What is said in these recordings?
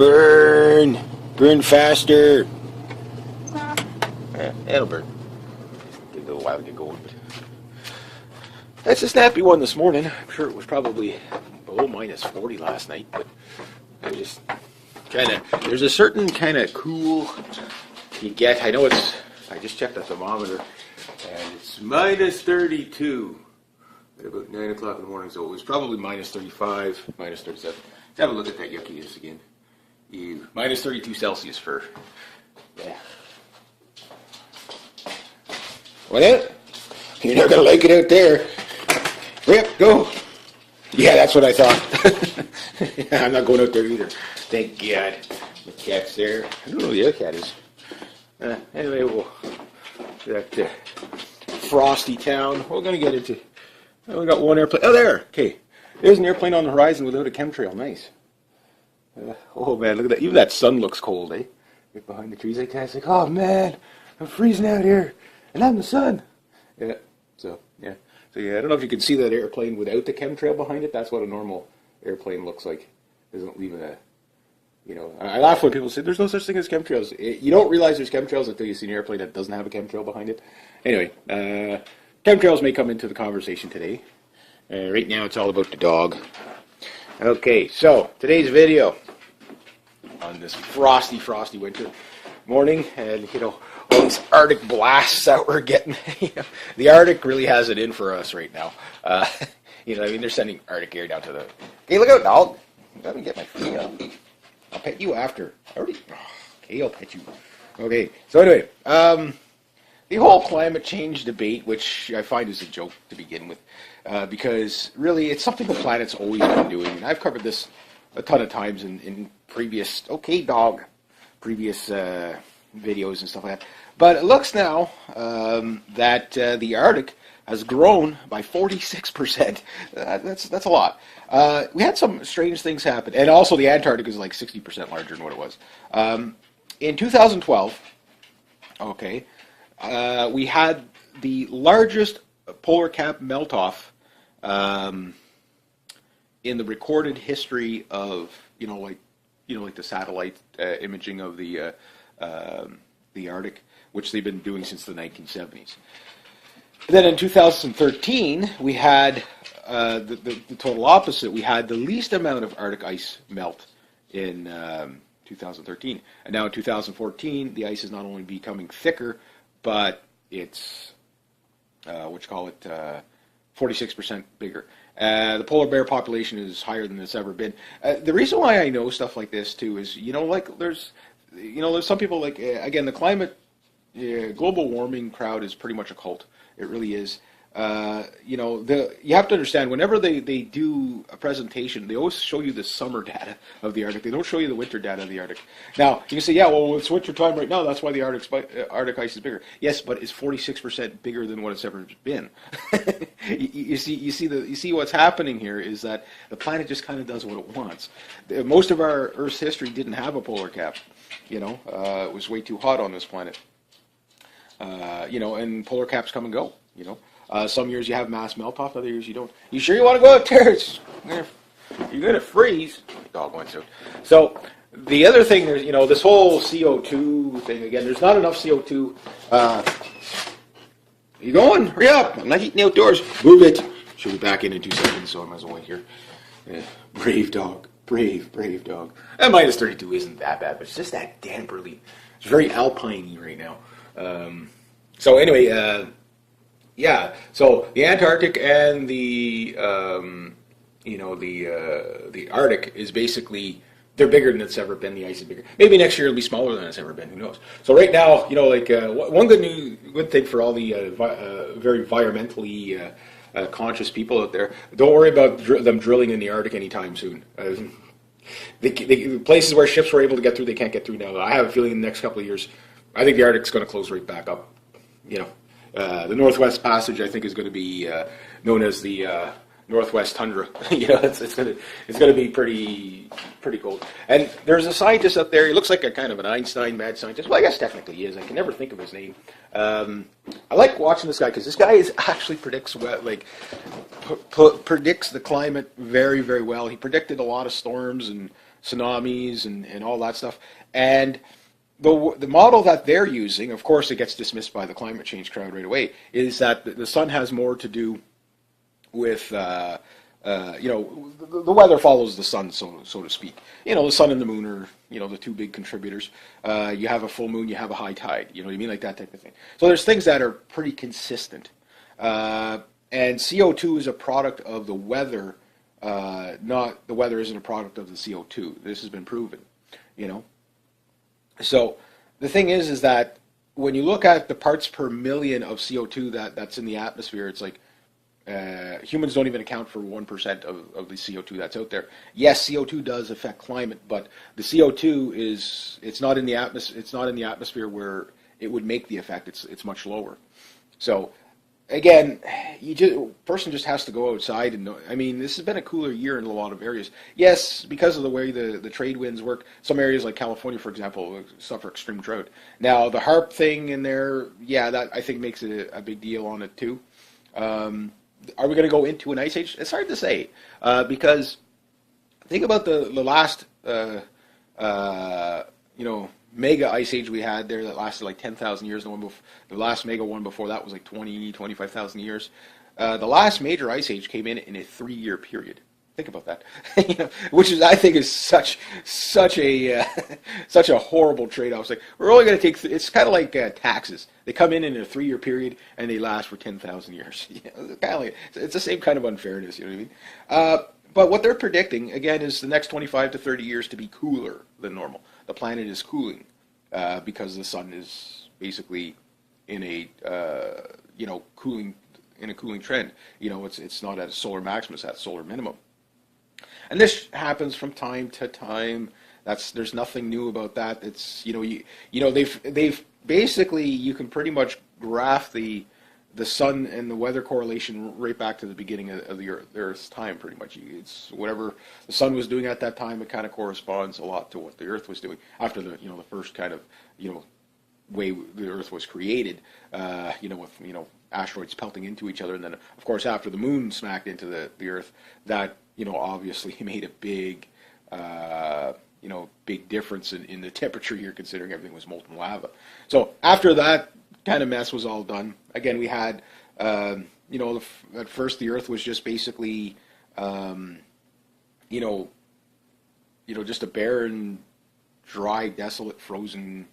Burn! Burn faster! It'll burn. Take a little while to get going. But that's a snappy one this morning. I'm sure it was probably below minus 40 last night, but I just kind of, there's a certain kind of cool you get. I know it's, I just checked the thermometer, and it's minus 32 at about 9 o'clock in the morning, so it was probably minus 35, minus 37. Let's have a look at that yuckiness again. Minus 32 Celsius for, yeah. What is it? You're not going to like it out there. Rip, go. Yeah, that's what I thought. Yeah, I'm not going out there either. Thank God. The cat's there. I don't know who the other cat is. Anyway, we'll that frosty town. We're going to get into. We got one airplane. Oh, there. Okay. There's an airplane on the horizon without a chemtrail. Nice. Oh, man, look at that. Even that sun looks cold, eh? Right behind the trees like that. It's like, oh, man, I'm freezing out here. And I'm the sun. Yeah. So, yeah. So, yeah, I don't know if you can see that airplane without the chemtrail behind it. That's what a normal airplane looks like. It doesn't leave a, you know. I laugh when people say there's no such thing as chemtrails. You don't realize there's chemtrails until you see an airplane that doesn't have a chemtrail behind it. Anyway, chemtrails may come into the conversation today. Right now it's all about the dog. Okay, so today's video on this frosty winter morning, and you know, all these Arctic blasts that we're getting. You know, the Arctic really has it in for us right now. You know, I mean, they're sending Arctic air down to the. Hey, look out, dog! Let me get my feet up. I'll pet you after. Okay, I'll pet you. Okay, so anyway, the whole climate change debate, which I find is a joke to begin with, because really it's something the planet's always been doing. And I've covered this a ton of times in previous, previous videos and stuff like that. But it looks now that the Arctic has grown by 46%. That's a lot. We had some strange things happen. And also the Antarctic is like 60% larger than what it was. In 2012, okay, we had the largest polar cap melt-off in the recorded history of, like the satellite imaging of the Arctic, which they've been doing since the 1970s. And then in 2013, we had the total opposite. We had the least amount of Arctic ice melt in 2013. And now in 2014, the ice is not only becoming thicker, but it's, 46% bigger. The polar bear population is higher than it's ever been. The reason why I know stuff like this, too, is, there's some people, again, the climate, global warming crowd is pretty much a cult. It really is. You have to understand, whenever they do a presentation, they always show you the summer data of the Arctic. They don't show you the winter data of the Arctic. Now, you can say, yeah, well, it's winter time right now. That's why the Arctic ice is bigger. Yes, but it's 46% bigger than what it's ever been. You see what's happening here is that the planet just kind of does what it wants. Most of our Earth's history didn't have a polar cap. It was way too hot on this planet. And polar caps come and go. Some years you have mass melt-off, other years you don't. You sure you want to go out there? You're going to freeze. Dog went out. So the other thing, there's, this whole CO2 thing, again, there's not enough CO2. You going? Hurry up. I'm not eating outdoors. Move it. She'll be back in 2 seconds, so I might as well wait here. Brave dog. Brave dog. And minus 32 isn't that bad, but it's just that damperly. It's very alpine-y right now. So anyway, yeah, so the Antarctic and the Arctic is basically, they're bigger than it's ever been. The ice is bigger. Maybe next year it'll be smaller than it's ever been. Who knows? So right now, one good thing for all the very environmentally conscious people out there, don't worry about them drilling in the Arctic anytime soon. The places where ships were able to get through, they can't get through now. I have a feeling in the next couple of years, I think the Arctic's going to close right back up. The Northwest Passage, I think, is going to be known as the Northwest Tundra. It's going to be pretty cold. And there's a scientist up there. He looks like a kind of an Einstein mad scientist. Well, I guess technically he is. I can never think of his name. I like watching this guy because this guy actually predicts predicts the climate very, very well. He predicted a lot of storms and tsunamis and all that stuff. And the model that they're using, of course, it gets dismissed by the climate change crowd right away, is that the sun has more to do with the weather follows the sun, so to speak. The sun and the moon are the two big contributors. You have a full moon, you have a high tide. You know what I mean, like that type of thing. So there's things that are pretty consistent, and CO2 is a product of the weather. Not the weather isn't a product of the CO2. This has been proven. So the thing is that when you look at the parts per million of CO2 that's in the atmosphere, it's like humans don't even account for 1% of the CO2 that's out there. Yes, CO2 does affect climate, but the CO2 it's not in the atmosphere. It's not in the atmosphere where it would make the effect. It's much lower. So again, person just has to go outside and know. I mean, this has been a cooler year in a lot of areas. Yes, because of the way the trade winds work, some areas like California, for example, suffer extreme drought. Now, the HARP thing in there, yeah, that I think makes it a big deal on it too. Are we going to go into an ice age? It's hard to say because think about the last mega ice age we had there that lasted like 10,000 years. The last mega one before that was like 25,000 years. The last major ice age came in a 3-year period. Think about that, which I think is such a horrible trade-off. It's like we're only going to take. It's kind of like taxes. They come in a 3-year period and they last for 10,000 years. It's kind of like it's the same kind of unfairness. You know what I mean? But what they're predicting again is the next 25 to 30 years to be cooler than normal. The planet is cooling because the sun is basically in a cooling trend. It's not at a solar maximum; it's at solar minimum. And this happens from time to time. There's nothing new about that. It's they've basically, you can pretty much graph the sun and the weather correlation right back to the beginning of the Earth's time. Pretty much, it's whatever the sun was doing at that time. It kind of corresponds a lot to what the Earth was doing after the first kind of way the Earth was created. With asteroids pelting into each other, and then of course after the moon smacked into the Earth, that obviously made a big big difference in the temperature here, considering everything was molten lava. So after that kind of mess was all done, again we had at first the Earth was just basically just a barren, dry, desolate, frozen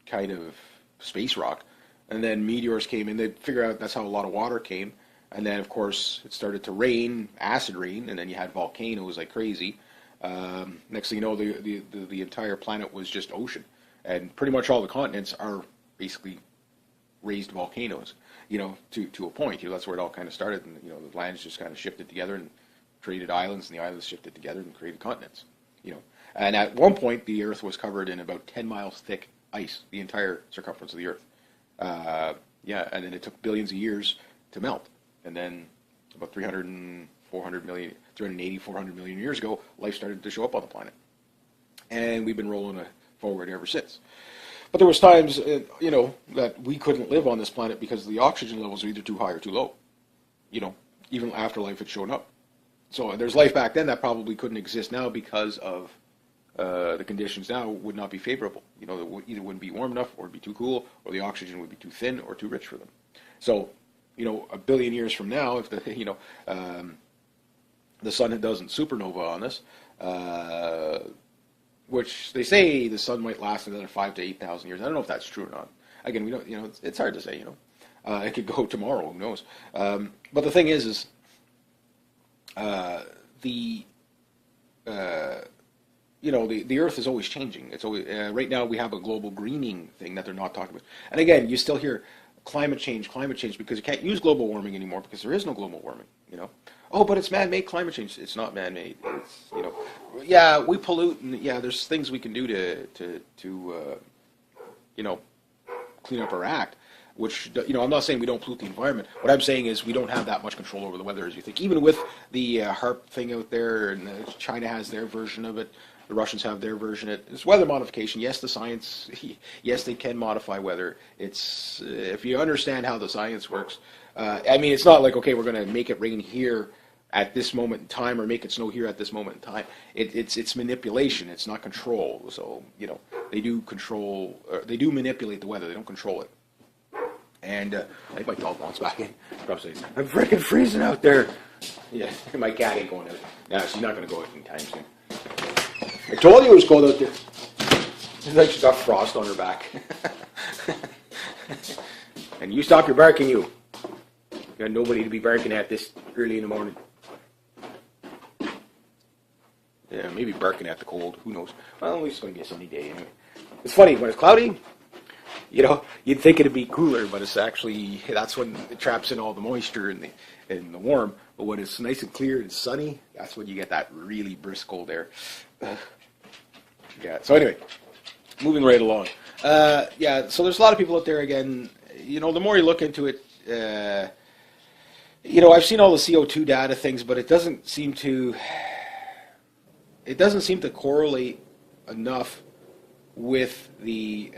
kind of space rock. And then meteors came in. They figured out that's how a lot of water came. And then, of course, it started to rain, acid rain, and then you had volcanoes like crazy. Next thing you know, the entire planet was just ocean. And pretty much all the continents are basically raised volcanoes, to a point. That's where it all kind of started. And, the lands just kind of shifted together and created islands, and the islands shifted together and created continents, And at one point, the Earth was covered in about 10 miles thick ice, the entire circumference of the Earth. And then it took billions of years to melt. And then about 380, 400 million years ago, life started to show up on the planet. And we've been rolling forward ever since. But there was times, that we couldn't live on this planet because the oxygen levels were either too high or too low. Even after life had shown up. So there's life back then that probably couldn't exist now because of the conditions now would not be favorable. It either wouldn't be warm enough, or it'd be too cool, or the oxygen would be too thin or too rich for them. So, a billion years from now, if the sun doesn't supernova on us, which they say the sun might last another 5,000 to 8,000 years. I don't know if that's true or not. Again, we don't. It's hard to say. It could go tomorrow. Who knows? But the thing is the Earth is always changing. It's always right now we have a global greening thing that they're not talking about. And again, you still hear climate change, because you can't use global warming anymore because there is no global warming. Oh, but it's man-made climate change. It's not man-made. It's yeah, we pollute, and yeah, there's things we can do to clean up our act. Which, I'm not saying we don't pollute the environment. What I'm saying is we don't have that much control over the weather as you think. Even with the HARP thing out there, and China has their version of it, the Russians have their version of it. It's weather modification. Yes, the science, yes, they can modify weather. It's, if you understand how the science works, it's not like, okay, we're going to make it rain here at this moment in time, or make it snow here at this moment in time. It's manipulation. It's not control. So they do control. They do manipulate the weather. They don't control it. And I think my dog wants back in. Probably says, "I'm freaking freezing out there." Yeah, my cat ain't going out. No, she's not going to go out anytime soon. I told you it was cold out there. It's like she's got frost on her back. And you stop your barking, you. You got nobody to be barking at this early in the morning. Yeah, maybe barking at the cold. Who knows? Well, at least it's going to be a sunny day anyway. It's funny, when it's cloudy, you'd think it'd be cooler, but it's actually, that's when it traps in all the moisture and the warm. But when it's nice and clear and sunny, that's when you get that really brisk cold air. Yeah, so anyway, moving right along. Yeah, so there's a lot of people out there again. The more you look into it, I've seen all the CO2 data things, but it doesn't seem to correlate enough with the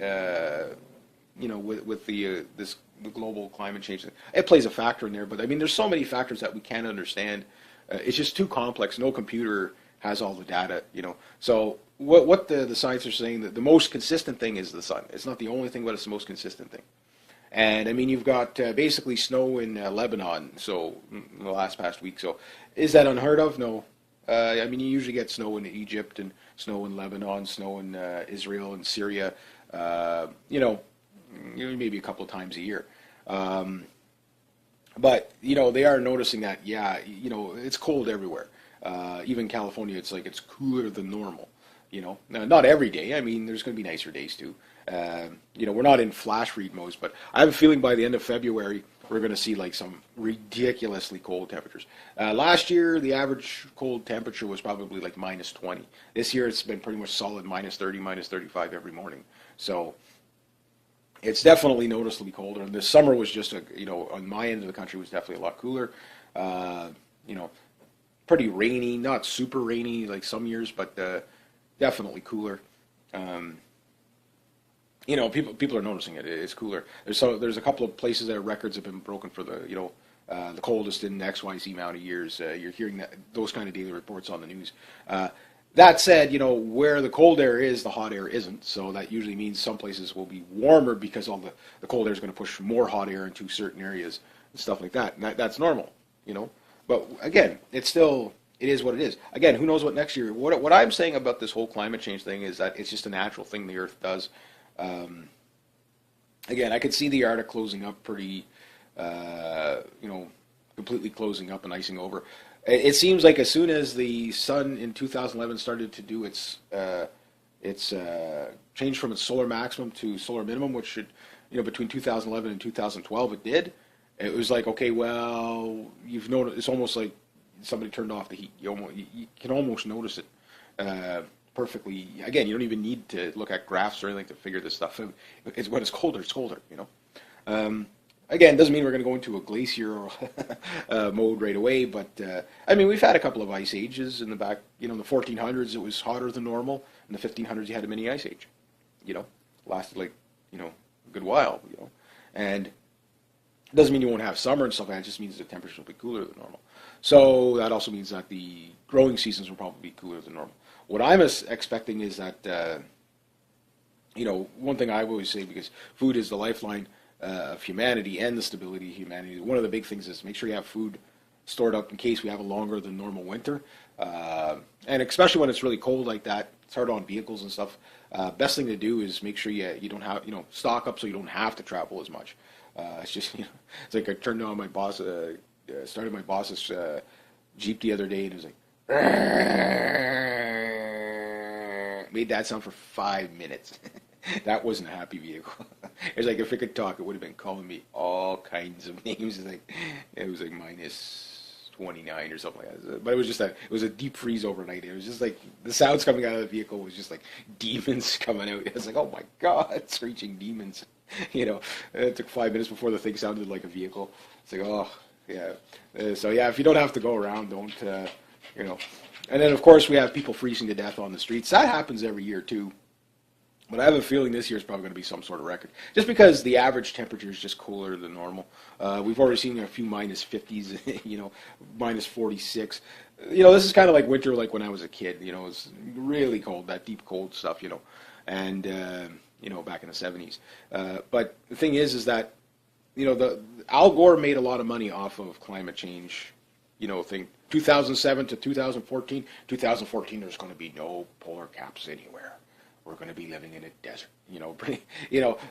the global climate change. It plays a factor in there, but I mean, there's so many factors that we can't understand. It's just too complex. No computer has all the data, So what the scientists are saying, that the most consistent thing is the sun. It's not the only thing, but it's the most consistent thing. And I mean, you've got basically snow in Lebanon, so in the past week. So is that unheard of? No. I mean, you usually get snow in Egypt and snow in Lebanon, snow in Israel and Syria. Maybe a couple of times a year. But they are noticing that, it's cold everywhere. Even California, it's cooler than normal. Now, not every day. I mean, there's going to be nicer days too. We're not in flash freeze mode, but I have a feeling by the end of February, we're going to see some ridiculously cold temperatures. Last year, the average cold temperature was probably -20. This year, it's been pretty much solid -30, -35 every morning. So it's definitely noticeably colder. And this summer was just on my end of the country was definitely a lot cooler. Pretty rainy, not super rainy like some years, but definitely cooler. People are noticing it. It's cooler. There's a couple of places that records have been broken for the the coldest in XYZ amount of years. You're hearing those kind of daily reports on the news. That said, where the cold air is, the hot air isn't. So that usually means some places will be warmer because all the cold air is going to push more hot air into certain areas and stuff like that. And that's normal, But again, it is what it is. Again, who knows what next year. What I'm saying about this whole climate change thing is that it's just a natural thing the Earth does. Again, I could see the Arctic closing up pretty, completely closing up and icing over. It seems like as soon as the sun in 2011 started to do its change from its solar maximum to solar minimum, which should, between 2011 and 2012, it did. It was like, okay, well, you've noticed. It's almost like somebody turned off the heat. You can almost notice it perfectly. Again, you don't even need to look at graphs or anything to figure this stuff out. When it's colder, it's colder. Again, doesn't mean we're going to go into a glacier mode right away, but I mean, we've had a couple of ice ages in the back. In the 1400s, it was hotter than normal. In the 1500s, you had a mini ice age. Lasted a good while. And it doesn't mean you won't have summer and stuff like that. It just means the temperature will be cooler than normal. So that also means that the growing seasons will probably be cooler than normal. What I'm expecting is that, one thing I always say, because food is the lifeline of humanity and the stability of humanity, one of the big things is make sure you have food stored up in case we have a longer than normal winter. And especially when it's really cold like that, it's hard on vehicles and stuff. Best thing to do is make sure you don't have, stock up so you don't have to travel as much. It's just, it's like I turned on my boss, started my boss's Jeep the other day, and it was like, made that sound for 5 minutes. That wasn't a happy vehicle. It was like, if it could talk, it would have been calling me all kinds of names. It was like -29 or something like that. But it was just it was a deep freeze overnight. It was just like the sounds coming out of the vehicle was just like demons coming out. It was like, oh my God, screeching demons. It took 5 minutes before the thing sounded like a vehicle. It's like, oh yeah. So yeah, if you don't have to go around, don't. And then of course we have people freezing to death on the streets. That happens every year too. But I have a feeling this year is probably going to be some sort of record, just because the average temperature is just cooler than normal. We've already seen a few minus 50s, minus 46. This is kind of like winter, like when I was a kid. It's really cold, that deep cold stuff. And back in the 70s. But the thing is that the Al Gore made a lot of money off of climate change. Thing 2007 to 2014. 2014, there's going to be no polar caps anywhere. We're going to be living in a desert,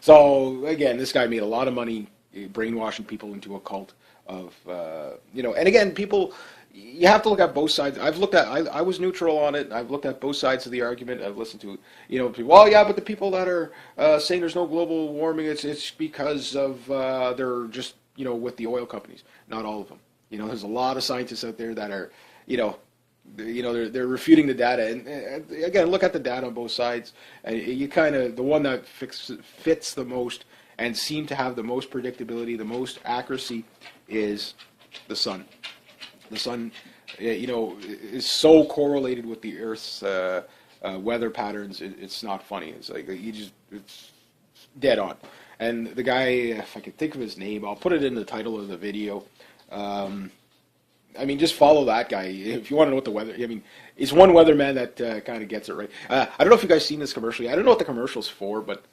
So again, this guy made a lot of money brainwashing people into a cult of, and again, people, you have to look at both sides. I was neutral on it. I've looked at both sides of the argument. I've listened to, people, well, yeah, but the people that are saying there's no global warming, it's because of they're just, with the oil companies. Not all of them. There's a lot of scientists out there that are, they're refuting the data, and again, look at the data on both sides. And you kind of the one that fits the most and seem to have the most predictability, the most accuracy, is the sun. The sun, is so correlated with the Earth's weather patterns. It's not funny. It's like it's dead on. And the guy, if I can think of his name, I'll put it in the title of the video. Just follow that guy if you want to know what the weather. It's one weatherman that kind of gets it right. I don't know if you guys seen this commercial. I don't know what the commercial's for, but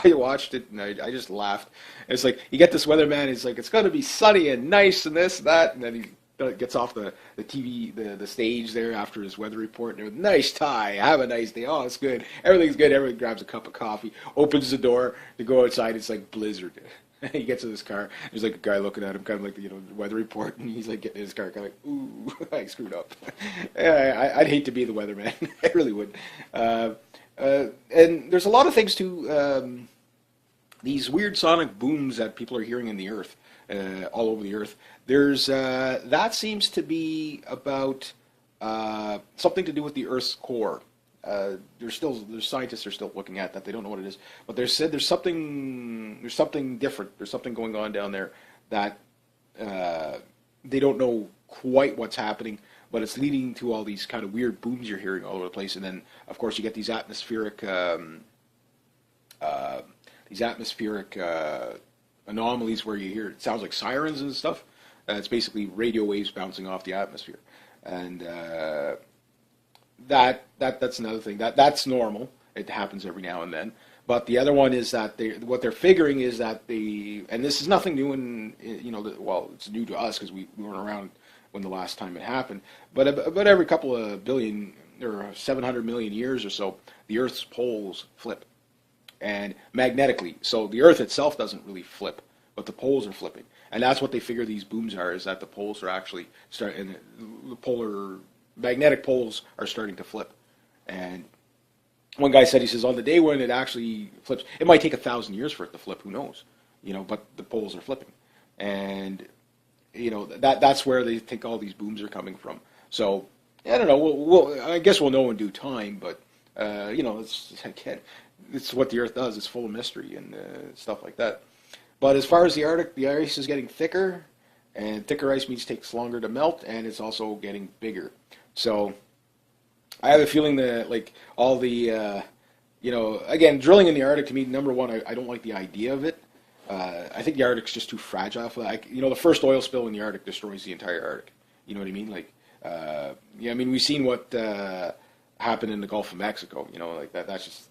I watched it and I just laughed. It's like you get this weatherman. He's like, it's going to be sunny and nice and this, that, and then he gets off the TV, the stage there after his weather report. And nice tie. Have a nice day. Oh, it's good. Everything's good. Everyone grabs a cup of coffee, opens the door to go outside. It's like blizzard. He gets in his car. There's like a guy looking at him, kind of like the weather report, and he's like getting in his car, kind of like, ooh, I screwed up. I'd hate to be the weatherman. I really would. And there's a lot of things to these weird sonic booms that people are hearing in the earth, all over the earth. There's that seems to be about something to do with the Earth's core. There's scientists are still looking at that. They don't know what it is, but they said there's something different. There's something going on down there that they don't know quite what's happening, but it's leading to all these kind of weird booms you're hearing all over the place. And then, of course, you get these atmospheric anomalies where you hear it sounds like sirens and stuff. It's basically radio waves bouncing off the atmosphere, and that's another thing. That's normal. It happens every now and then. But the other one is that what they're figuring is that and this is nothing new it's new to us because we weren't around when the last time it happened. But every couple of billion or 700 million years or so, the Earth's poles flip, and magnetically. So the Earth itself doesn't really flip, but the poles are flipping. And that's what they figure these booms are, is that the poles are actually starting, the magnetic poles are starting to flip. And one guy said, he says, on the day when it actually flips, it might take 1,000 years for it to flip, who knows? But the poles are flipping. And, that's where they think all these booms are coming from. So, I don't know, I guess we'll know in due time, but, it's what the Earth does. It's full of mystery and stuff like that. But as far as the Arctic, the ice is getting thicker, and thicker ice means it takes longer to melt, and it's also getting bigger. So I have a feeling that, like, all the, again, drilling in the Arctic, to me, number one, I don't like the idea of it. I think the Arctic's just too fragile for that. The first oil spill in the Arctic destroys the entire Arctic. You know what I mean? Like, we've seen what happened in the Gulf of Mexico. Like that's just,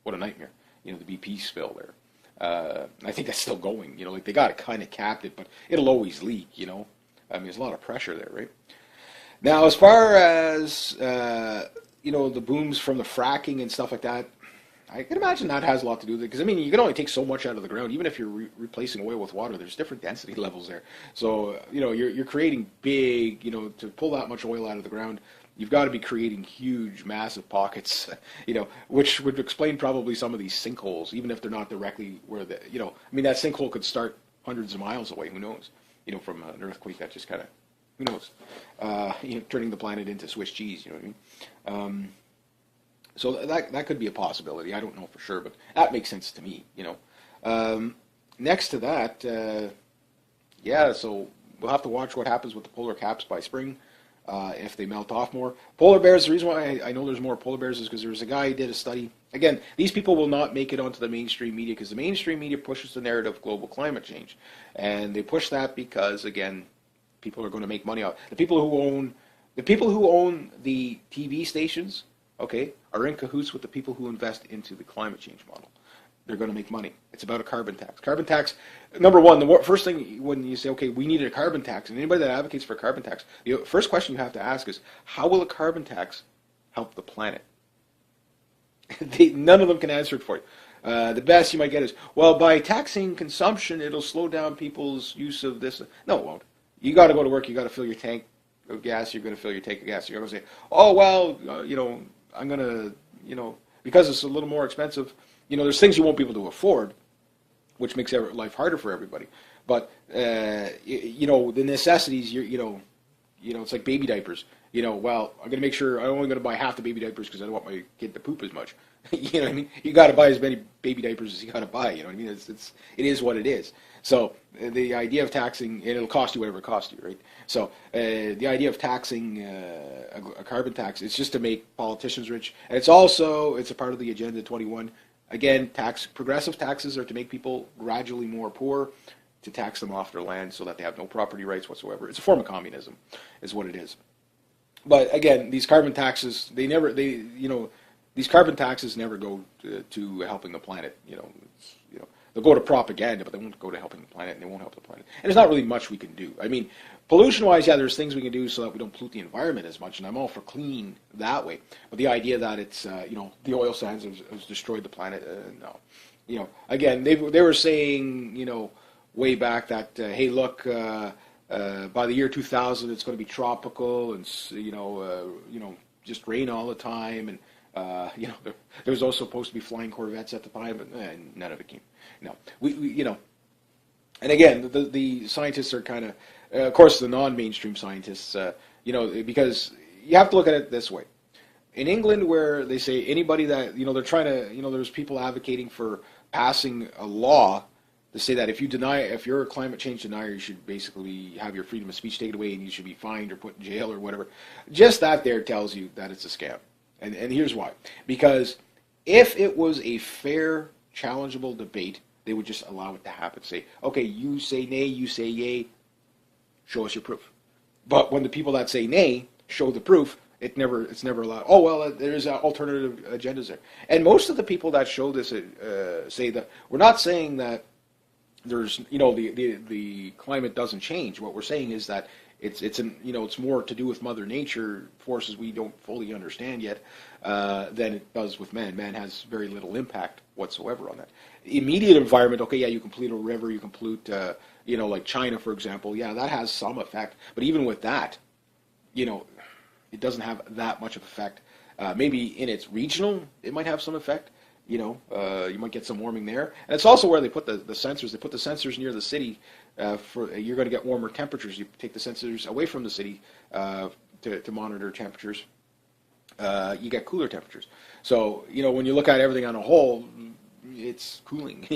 what a nightmare. The BP spill there. I think that's still going. They got it kind of capped it, but it'll always leak. There's a lot of pressure there, right? Now, as far as the booms from the fracking and stuff like that, I can imagine that has a lot to do with it. Because you can only take so much out of the ground. Even if you're replacing oil with water, there's different density levels there. So you're creating big. To pull that much oil out of the ground, you've got to be creating huge, massive pockets, which would explain probably some of these sinkholes, even if they're not directly where that sinkhole could start hundreds of miles away. Who knows? From an earthquake that just kind of, who knows? Turning the planet into Swiss cheese. You know what I mean? So that could be a possibility. I don't know for sure, but that makes sense to me. Next to that, so we'll have to watch what happens with the polar caps by spring. if they melt off more. Polar bears, the reason why I know there's more polar bears is because there was a guy who did a study. Again, these people will not make it onto the mainstream media because the mainstream media pushes the narrative of global climate change. And they push that because, again, people are going to make money off. The people who own the TV stations, okay, are in cahoots with the people who invest into the climate change model. They're going to make money. It's about a carbon tax. Carbon tax, number one, the first thing when you say, okay, we need a carbon tax, and anybody that advocates for a carbon tax, the first question you have to ask is, how will a carbon tax help the planet? None of them can answer it for you. The best you might get is, well, by taxing consumption, it'll slow down people's use of this. No, it won't. You got to go to work. You got to fill your tank of gas. You're going to fill your tank of gas. You're going to say, oh, well, I'm going to, because it's a little more expensive. There's things you won't be able to afford, which makes life harder for everybody. But the necessities, it's like baby diapers. Well, I'm going to make sure I'm only going to buy half the baby diapers because I don't want my kid to poop as much. You know what I mean? You got to buy as many baby diapers as you got to buy. You know what I mean? It is what it is. So the idea of taxing, and it'll cost you whatever it costs you, right? So the idea of taxing a carbon tax is just to make politicians rich, and it's a part of the Agenda 21. Again, progressive taxes are to make people gradually more poor, to tax them off their land so that they have no property rights whatsoever. It's a form of communism, is what it is. But again, these carbon taxes, these carbon taxes never go to helping the planet. They'll go to propaganda, but they won't go to helping the planet, and they won't help the planet. And there's not really much we can do. I mean, pollution-wise, yeah, there's things we can do so that we don't pollute the environment as much, and I'm all for clean that way. But the idea that it's, the oil sands has destroyed the planet, no. Again, they were saying, way back that, hey, look, by the year 2000, it's going to be tropical and, just rain all the time. And, there was also supposed to be flying Corvettes at the time, but none of it came. No, and again, the scientists are kind of course, the non-mainstream scientists, because you have to look at it this way. In England, where they say anybody that, they're trying to, there's people advocating for passing a law to say that if you're a climate change denier, you should basically have your freedom of speech taken away and you should be fined or put in jail or whatever. Just that there tells you that it's a scam. And here's why. Because if it was a fair, challengeable debate, they would just allow it to happen. Say, okay, you say nay, you say yay, show us your proof. But when the people that say nay show the proof, it's never allowed. Oh, well, there's alternative agendas there. And most of the people that show this say that we're not saying that there's, the climate doesn't change. What we're saying is that it's more to do with Mother Nature, forces we don't fully understand yet, than it does with man. Man has very little impact whatsoever on that. Immediate environment, okay, yeah, you can pollute a river, you can pollute, like China, for example, yeah, that has some effect. But even with that, it doesn't have that much of effect. Maybe in its regional, it might have some effect. You might get some warming there. And it's also where they put the sensors. They put the sensors near the city. You're going to get warmer temperatures. You take the sensors away from the city to monitor temperatures. You get cooler temperatures. So, when you look at everything on a whole, it's cooling.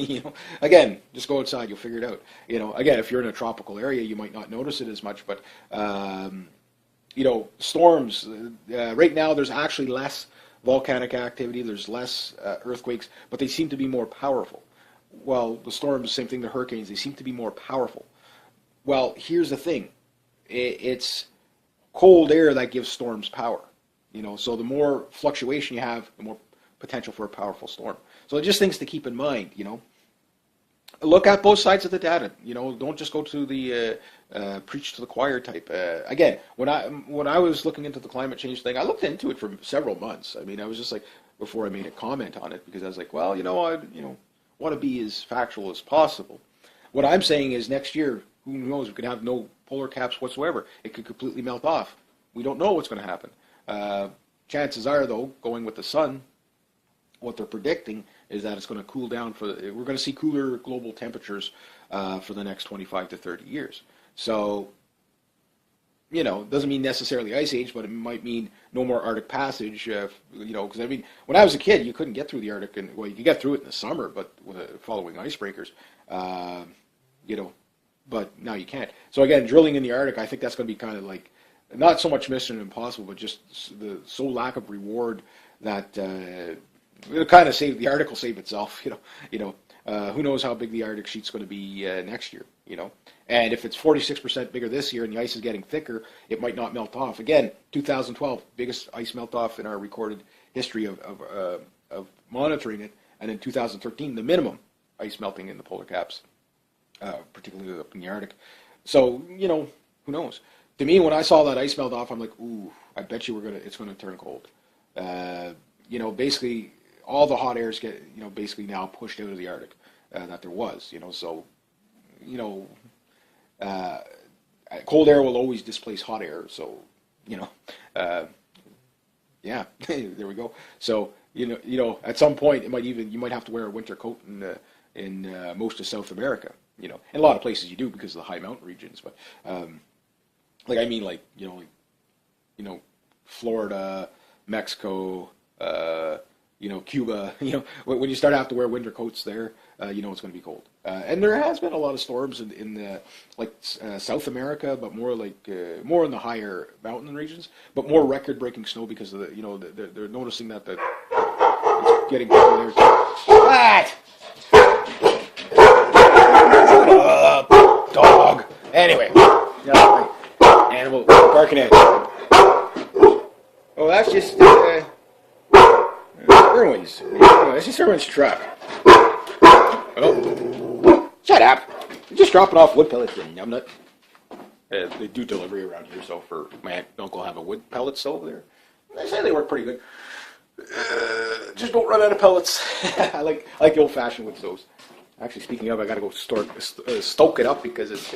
Again, just go outside. You'll figure it out. Again, if you're in a tropical area, you might not notice it as much. But, storms. Right now, there's actually less volcanic activity, there's less earthquakes, but they seem to be more powerful. Well, the storms, same thing, the hurricanes, they seem to be more powerful. Well, here's the thing. It's cold air that gives storms power. So the more fluctuation you have, the more potential for a powerful storm. So just things to keep in mind, Look at both sides of the data. Don't just go to the preach to the choir type. Again, when I was looking into the climate change thing, I looked into it for several months. I mean, I was just like, before I made a comment on it, because I was like, well, I want to be as factual as possible. What I'm saying is next year, who knows, we could have no polar caps whatsoever. It could completely melt off. We don't know what's going to happen. Chances are, though, going with the sun, what they're predicting is that it's going to cool down we're going to see cooler global temperatures for the next 25 to 30 years. So, it doesn't mean necessarily ice age, but it might mean no more Arctic passage, because I mean, when I was a kid, you couldn't get through the Arctic, and well, you could get through it in the summer, but following icebreakers, but now you can't. So again, drilling in the Arctic, I think that's going to be kind of like not so much Mission Impossible, but just the so lack of reward that it'll kind of save the article, save itself. Who knows how big the Arctic sheet's going to be next year? And if it's 46% bigger this year and the ice is getting thicker, it might not melt off. Again, 2012, biggest ice melt off in our recorded history of monitoring it, and in 2013, the minimum ice melting in the polar caps, particularly up in the Arctic. So who knows? To me, when I saw that ice melt off, I'm like, ooh, I bet you it's gonna turn cold. Basically, all the hot airs get basically now pushed out of the Arctic that there was. So cold air will always displace hot air. So yeah, there we go. So at some point you might have to wear a winter coat in most of South America. In a lot of places you do because of the high mountain regions. But Florida, Mexico, Cuba. When you start to have to wear winter coats there, it's going to be cold. And there has been a lot of storms in South America, but more more in the higher mountain regions, but more record-breaking snow because of they're noticing that it's getting colder there. What? Dog. Anyway, animal barking at. Oh, that's just Irwin's. That's just Irwin's truck. Oh, shut up! I'm just dropping off wood pellets in Numbnut. They do delivery around here, so for my aunt and uncle have a wood pellet stove there. They say they work pretty good. Just don't run out of pellets. I like the old-fashioned wood stoves. Actually, speaking of, I gotta go stoke it up because it's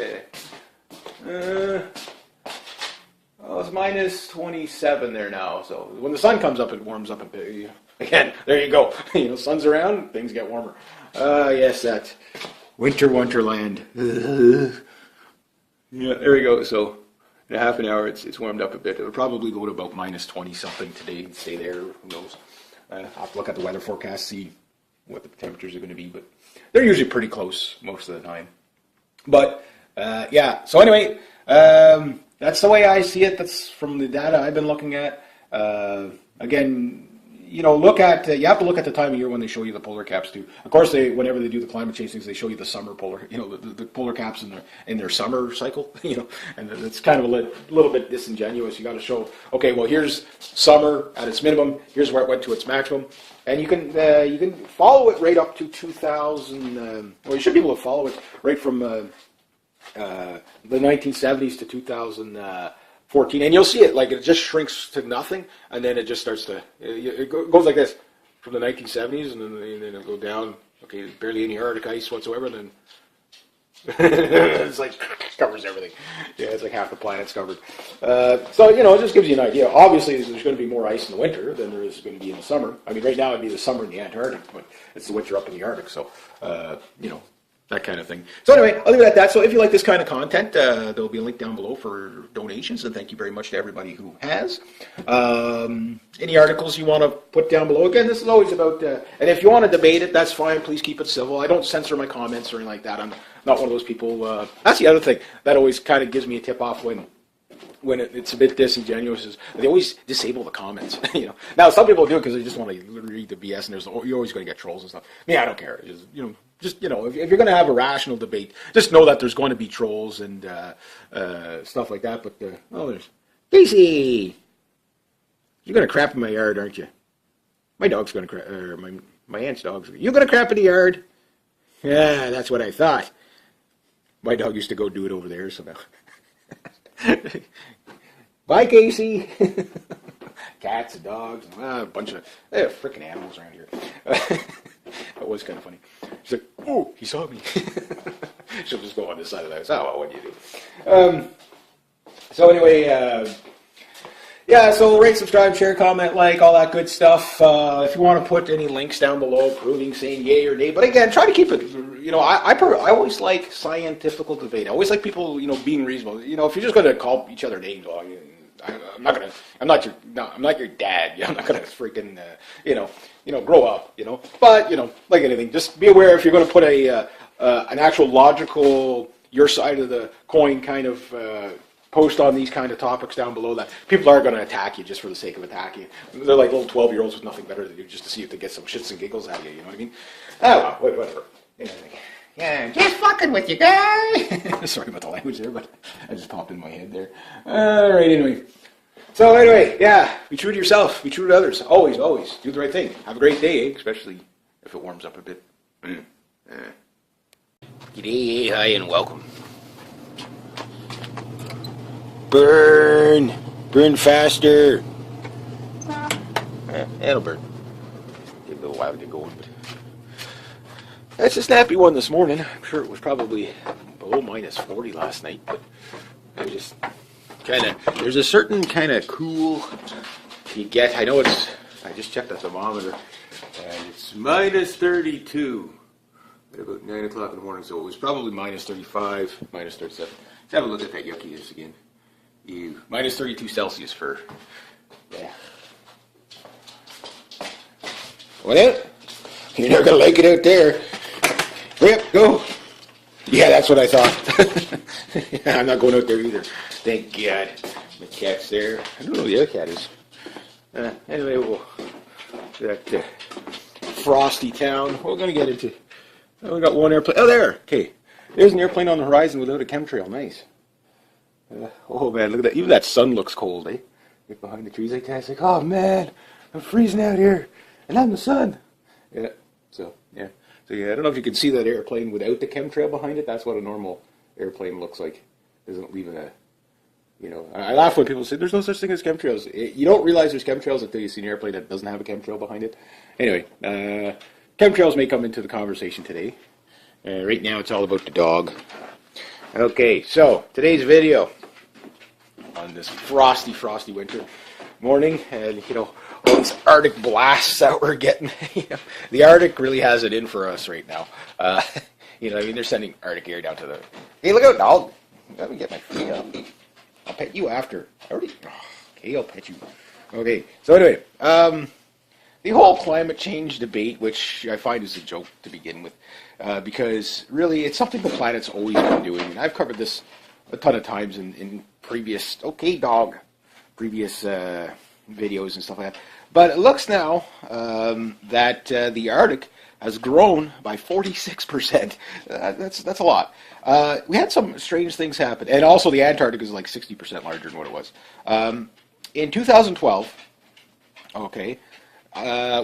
it's minus 27 there now. So when the sun comes up, it warms up a bit. Again, there you go. Sun's around, things get warmer. Yes, that winter wonderland. Yeah, there we go. So in a half an hour, it's warmed up a bit. It'll probably go to about minus 20 something today and stay there. Who knows? I'll have to look at the weather forecast, see what the temperatures are going to be, but they're usually pretty close most of the time. But yeah, so anyway, that's the way I see it. That's from the data I've been looking at. Again, you have to look at the time of year when they show you the polar caps too. Of course, whenever they do the climate change things, they show you the summer polar, the polar caps in their summer cycle, and it's kind of a little bit disingenuous. You got to show, okay, well, here's summer at its minimum, here's where it went to its maximum, and you can follow it right up to 2000. You should be able to follow it right from the 1970s to 2014, and you'll see it it just shrinks to nothing, and then it just starts to it goes like this from the 1970s, and then it'll go down. Okay, barely any Arctic ice whatsoever, and then it's covers everything. Yeah, it's like half the planet's covered. So it just gives you an idea. Obviously, there's going to be more ice in the winter than there is going to be in the summer. I mean, right now it'd be the summer in the Antarctic, but it's the winter up in the Arctic. So that kind of thing. So anyway, I'll leave it at that. So if you like this kind of content, there'll be a link down below for donations, and thank you very much to everybody who has. Any articles you want to put down below? Again, this is always about, and if you want to debate it, that's fine. Please keep it civil. I don't censor my comments or anything like that. I'm not one of those people. That's the other thing that always kind of gives me a tip off when it's a bit disingenuous, is they always disable the comments. Now some people do it because they just want to read the BS, and you're always going to get trolls and stuff. Me, I don't care. Just if you're going to have a rational debate, just know that there's going to be trolls and stuff like that. But there's Casey. You're going to crap in my yard, aren't you? My dog's going to crap. Or my aunt's dog's. You're going to crap in the yard? Yeah, that's what I thought. My dog used to go do it over there, so now. Bye, Casey. Cats and dogs, and a bunch of freaking animals around here. That was kind of funny. She's like, "Oh, he saw me." She'll just go on this side of the house. Oh, well, what do you do? So anyway, yeah. So rate, subscribe, share, comment, like, all that good stuff. If you want to put any links down below, proving, saying yay or nay. But again, try to keep it. I always like scientific debate. I always like people, being reasonable. If you're just going to call each other names, well, I'm not your dad. I'm not gonna freaking, grow up. But like anything, just be aware if you're going to put an actual logical, your side of the coin kind of post on these kind of topics down below that people are going to attack you just for the sake of attacking you. They're like little 12-year-olds with nothing better to do just to see if they get some shits and giggles out of you, you know what I mean? Oh, well, whatever. Yeah, just fucking with you, guy. Sorry about the language there, but I just popped in my head there. All right, anyway. So anyway, yeah, be true to yourself. Be true to others. Always, always. Do the right thing. Have a great day, especially if it warms up a bit. G'day, hi, and welcome. Burn! Burn faster! It'll burn. Take a little while to get going, but that's a snappy one this morning. I'm sure it was probably below -40 last night, but I just there's a certain kind of cool you get. I know I just checked the thermometer, and it's -32 at about 9 o'clock in the morning, so it was probably -35, -37. Let's have a look at that yuckiness again. Ew. -32 Celsius for, yeah. Well, you're not going to like it out there. Rip, go. Yeah, that's what I thought. Yeah, I'm not going out there either. Thank God. My cat's there. I don't know who the other cat is. Anyway, we'll that frosty town. We're going to get into. Oh, we got one airplane. Oh, there. Okay. There's an airplane on the horizon without a chemtrail. Nice. Oh, man, look at that. Even that sun looks cold, eh? Get behind the trees like that. It's like, oh, man, I'm freezing out here. And I'm the sun. Yeah. So, yeah. So, yeah, I don't know if you can see that airplane without the chemtrail behind it. That's what a normal airplane looks like. It isn't leaving a, you know. I laugh when people say there's no such thing as chemtrails. You don't realize there's chemtrails until you see an airplane that doesn't have a chemtrail behind it. Anyway, chemtrails may come into the conversation today. Right now, it's all about the dog. Okay, so today's video on this frosty winter morning, and you know all these Arctic blasts that we're getting. You know, the Arctic really has it in for us right now. You know, I mean, they're sending Arctic air down to the. Hey, look out, dog! Let me get my feet up. I'll pet you after. Okay, I'll pet you. Okay, so anyway, the whole climate change debate, which I find is a joke to begin with, because really it's something the planet's always been doing. And I've covered this a ton of times in previous, previous videos and stuff like that. But it looks now that the Arctic has grown by 46%. That's a lot. We had some strange things happen. And also the Antarctic is like 60% larger than what it was. In 2012, okay,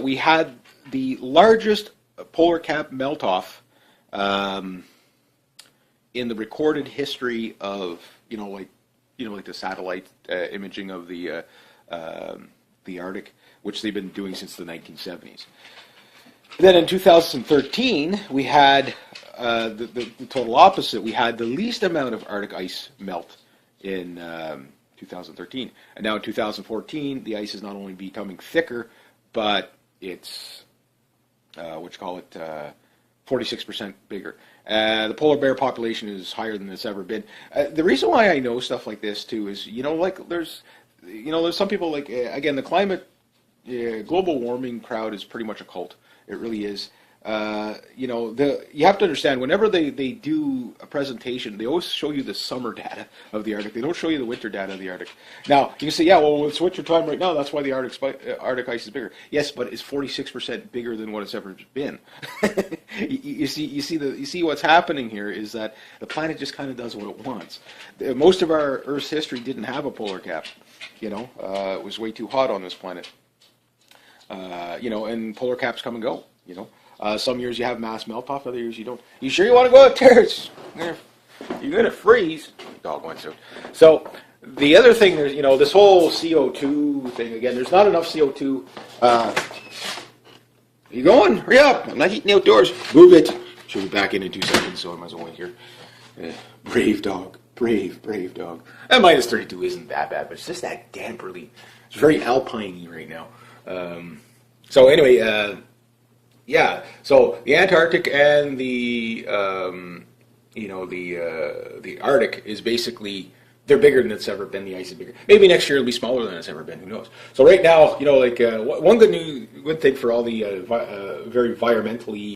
we had the largest polar cap melt-off in the recorded history of, like the satellite imaging of the Arctic, which they've been doing since the 1970s. Then in 2013, we had the total opposite. We had the least amount of Arctic ice melt in 2013. And now in 2014, the ice is not only becoming thicker, but it's, 46% bigger. The polar bear population is higher than it's ever been. The reason why I know stuff like this, too, is, there's some people, like, again, the climate, global warming crowd is pretty much a cult. It really is. You have to understand, whenever they do a presentation, they always show you the summer data of the Arctic. They don't show you the winter data of the Arctic. Now, you can say, yeah, well, it's winter time right now. That's why the Arctic ice is bigger. Yes, but it's 46% bigger than what it's ever been. You see what's happening here is that the planet just kind of does what it wants. Most of our Earth's history didn't have a polar cap. It was way too hot on this planet. And polar caps come and go. Some years you have mass melt-off, other years you don't. You sure you want to go out there? You're going to freeze. Dog went to. So the other thing, there's, this whole CO2 thing, again, there's not enough CO2. You going? Hurry up. I'm not eating outdoors. Move it. She'll be back in 2 seconds, so I might as well wait here. Brave dog. Brave dog. And -32 isn't that bad, but it's just that damp, really. It's very alpine-y right now. So anyway, yeah. So the Antarctic and the Arctic is basically, they're bigger than it's ever been. The ice is bigger. Maybe next year it'll be smaller than it's ever been. Who knows? So right now, one good thing for all the very environmentally